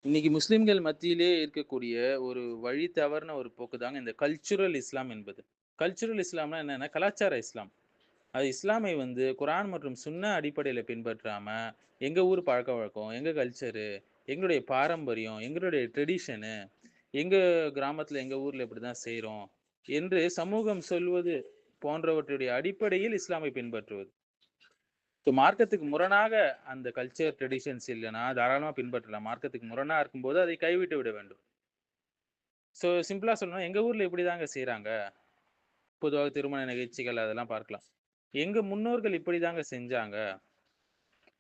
இன்னைக்கு முஸ்லிம்கள் மத்தியிலே இருக்கக்கூடிய ஒரு வழி தவறுன ஒரு போக்கு தாங்க இந்த கல்ச்சுரல் இஸ்லாம் என்பது. கல்ச்சுரல் இஸ்லாம்னா என்னன்னா, கலாச்சார இஸ்லாம். அது இஸ்லாமை வந்து குர்ஆன் மற்றும் சுன்னா அடிப்படையில பின்பற்றாம, எங்க ஊர் பழக்கவழக்கம், எங்க கல்ச்சரு, எங்களுடைய பாரம்பரியம், எங்களுடைய ட்ரெடிஷனு, எங்க கிராமத்துல, எங்க ஊர்ல இப்படிதான் செய்றோம் என்று சமூகம் சொல்வது போன்றவற்றுடைய அடிப்படையில் இஸ்லாமை பின்பற்றுவது. மார்க்கத்துக்கு முரணாக அந்த கல்ச்சர், ட்ரெடிஷன்ஸ் இல்லன்னா, தாராளமா பின்பற்றலாம். மார்க்கத்துக்கு முரணா இருக்கும்போது அதை கைவிட்டு விட வேண்டும். சிம்பிளா சொல்லணும்னா, எங்க ஊர்ல இப்படிதாங்க செய்றாங்க. பொதுவாக திருமண நிகழ்ச்சிகள் அதெல்லாம் பார்க்கலாம். எங்க முன்னோர்கள் இப்படிதாங்க செஞ்சாங்க.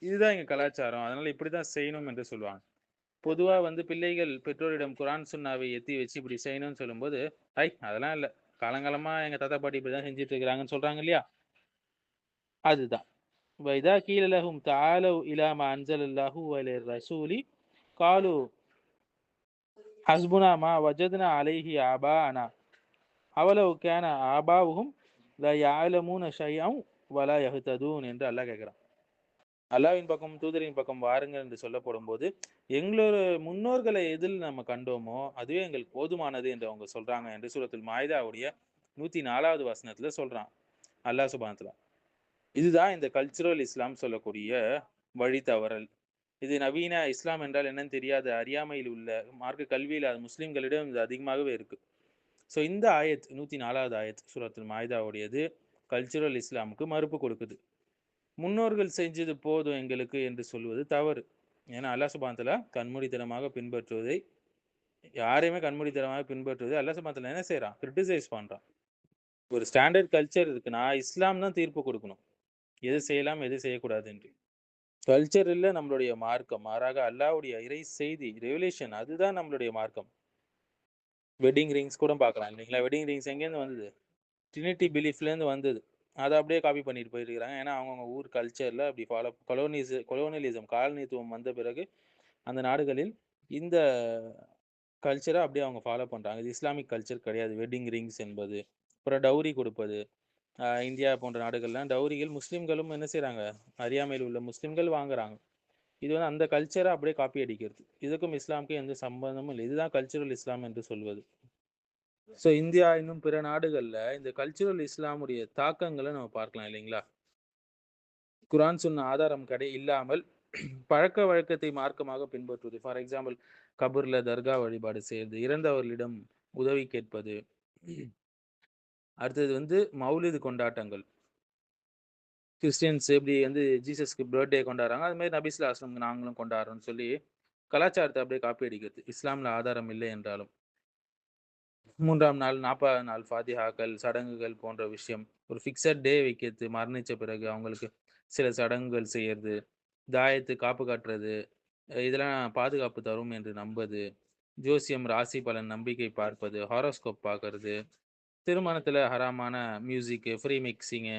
இதுதான் எங்க கலாச்சாரம். அதனால இப்படிதான் செய்யணும் என்று சொல்லுவாங்க. பொதுவா வந்து பிள்ளைகள் பெற்றோரிடம் குர்ஆன், சுன்னாவை எத்தி வச்சு இப்படி செய்யணும்னு சொல்லும்போது, அதெல்லாம் இல்ல. காலங்காலமா எங்க தாத்தா, பாட்டி இப்படிதான் செஞ்சுட்டு இருக்கிறாங்கன்னு சொல்றாங்க இல்லையா? அதுதான். وَإِذَا قِيلَ لَهُمْ تَعَالَوْا إِلَى مَا أَنزَلَ اللَّهُ وَإِلَى الرَّسُولِ قَالُوا حَسْبُنَا مَا وَجَدْنَا عَلَيْهِ آبَاءَنَا أَوَلَوْ كَانَ آبَاؤُهُمْ لَا يَعْلَمُونَ شَيْئًا وَلَا يَهْتَدُونَ என்று அல்லாஹ் கேட்கிறான். அல்லாஹ்வின் பக்கம், தூதரின் பக்கம் வாருங்கள் என்று சொல்லப்படும்போது, எங்களோட முன்னோர்களை எதில் நம்ம கண்டோமோ, அதுவே எங்களுக்கு போதுமானது என்று அவங்க சொல்றாங்க என்று சூரத்துல் மாயிதாவுடைய 104வது வசனத்துல சொல்றான். அல்லாஹ் சுப்ஹானஹு வ தஆலா. இதுதான் இந்த கல்ச்சுரல் இஸ்லாம் சொல்லக்கூடிய வழி தவறல். இது நவீன இஸ்லாம் என்றால் என்னன்னு தெரியாத அறியாமையில் உள்ள மார்க்க கல்வி இல்லாத முஸ்லிம்களிடம் இது அதிகமாகவே இருக்கு. இந்த ஆயத் 104வது ஆயத் சூரத்துல் மாயிதாவுடையது கல்ச்சுரல் இஸ்லாமுக்கு மறுப்பு கொடுக்குது. முன்னோர்கள் செஞ்சது போதும் எங்களுக்கு என்று சொல்வது தவறு. ஏன்னா அல்லாஹ் சுப்ஹானஹு வ தஆலா கண்மூடித்தனமாக பின்பற்றுவதை யாரையுமே கண்மூடித்தனமாக பின்பற்றுவதை அல்லாஹ் சுப்ஹானஹு வ தஆலா என்ன செய்றான்? கிரிட்டிசைஸ் பண்றான். ஒரு ஸ்டாண்டர்ட் கல்ச்சர் இருக்குன்னா, இஸ்லாம் தான் தீர்ப்பு குடுக்கணும். எது செய்யலாம், எது செய்யக்கூடாது என்று. கல்ச்சர் இல்ல நம்மளுடைய மார்க்கம். மாறாக அல்லாஹ்வுடைய இறை செய்தி, ரெவலேஷன் அதுதான் நம்மளுடைய மார்க்கம். வெட்டிங் ரிங்ஸ் கூட பார்க்கலாம் இல்லைங்களா? வெட்டிங் ரிங்ஸ் எங்கேருந்து வந்தது? ட்ரினிட்டி பிலீஃப்லேருந்து வந்தது. அத அப்படியே காப்பி பண்ணிட்டு போயிருக்கிறாங்க. ஏன்னா, அவங்கவங்க ஊர் கல்ச்சர்ல அப்படி கொலோனியலிசம் காலனித்துவம் வந்த பிறகு, அந்த நாடுகளில் இந்த கல்ச்சர அப்படியே அவங்க ஃபாலோ பண்றாங்க. இது இஸ்லாமிக் கல்ச்சர் கிடையாது. வெட்டிங் ரிங்ஸ் என்பது. அப்புறம் டவுரி குடுப்பது. இந்தியா போன்ற நாடுகள்லாம் டவுரிகள் முஸ்லிம்களும் என்ன செய்றாங்க? அறியாமையில் உள்ள முஸ்லிம்கள் வாங்குறாங்க. இது வந்து அந்த கல்ச்சர அப்படியே காப்பி அடிக்கிறது. இதுக்கும் இஸ்லாமுக்கும் எந்த சம்பந்தமும் இல்ல. இதுதான் கல்ச்சுரல் இஸ்லாம் என்று சொல்வது. இந்தியா இன்னும் பிற நாடுகள்ல இந்த கல்ச்சுரல் இஸ்லாமுடைய தாக்கங்கள நம்ம பார்க்கலாம் இல்லைங்களா? குர்ஆன் சொன்ன ஆதாரம் இல்லாமல் பழக்கவழக்கத்தை மார்க்கமாக பின்பற்றுவது. ஃபார் எக்ஸாம்பிள் கபர்ல தர்கா வழிபாடு செய்றது, இறந்தவர்களிடம் உதவி கேட்பது. அடுத்தது வந்து மௌலிது கொண்டாட்டங்கள். கிறிஸ்டியன்ஸ் எப்படி வந்து ஜீசஸ்க்கு பர்த்டே கொண்டாடுறாங்க, அது மாரி நபி ஸல்லல்லாஹு அலைஹி வஸல்லம் நாங்களும் கொண்டாடுறோம்னு சொல்லி கலாச்சாரத்த அப்படியே காப்பி அடிக்கிறது. இஸ்லாம்ல ஆதாரம் இல்லை என்றாலும். 3ஆம் நாள், 40ஆவது நாள் ஃபாத்திஹாக்கள், சடங்குகள் போன்ற விஷயம். ஒரு ஃபிக்ஸட் டே வைக்கிறது, மரணிச்ச பிறகு அவங்களுக்கு சில சடங்குகள் செய்யறது, தாயத்து, காப்பு கட்டுறது, இதெல்லாம் பாதுகாப்பு தரும் என்று நம்புவது, ஜோசியம், ராசி பலன், நம்பிக்கை பார்ப்பது, ஹாரோஸ்கோப் பார்க்கறது, திருமணத்தில ஹராமான மியூசிக்கு, ஃப்ரீ மிக்சிங்கு,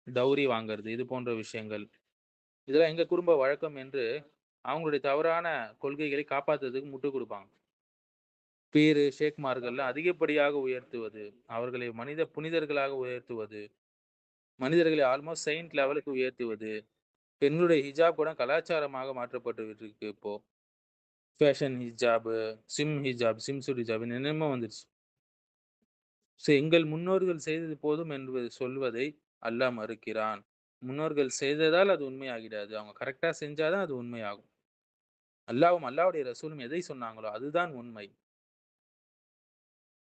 டவுரி வாங்குறது, இது போன்ற விஷயங்கள். இதெல்லாம் எங்க குடும்ப வழக்கம் என்று அவங்களுடைய தவறான கொள்கைகளை காப்பாத்துறதுக்கு முட்டுக் குடுப்பாங்க. பீரு, ஷேக்மார்கள்லாம் அதிகப்படியாக உயர்த்துவது, அவர்களை மனித புனிதர்களாக உயர்த்துவது, மனிதர்களை ஆல்மோஸ்ட் செயிண்ட் லெவலுக்கு உயர்த்துவது, பெண்களுடைய ஹிஜாப் கூட கலாச்சாரமாக மாற்றப்பட்டு இருக்கு இப்போ. ஃபேஷன் ஹிஜாபு, ஸ்விம் சூட் ஹிஜாப் என்னென்னமோ வந்துருச்சு. எங்கள் முன்னோர்கள் செய்தது போதும் என்று சொல்வதை அல்லாஹ் மறுக்கிறான். முன்னோர்கள் செய்ததால் அது உண்மையாகிடாது. அவங்க கரெக்ட்டா செஞ்சா தான் அது உண்மையாகும். அல்லாஹ்வும், அல்லாஹ்வுடைய ரசூலும் எதை சொன்னாங்களோ அதுதான் உண்மை.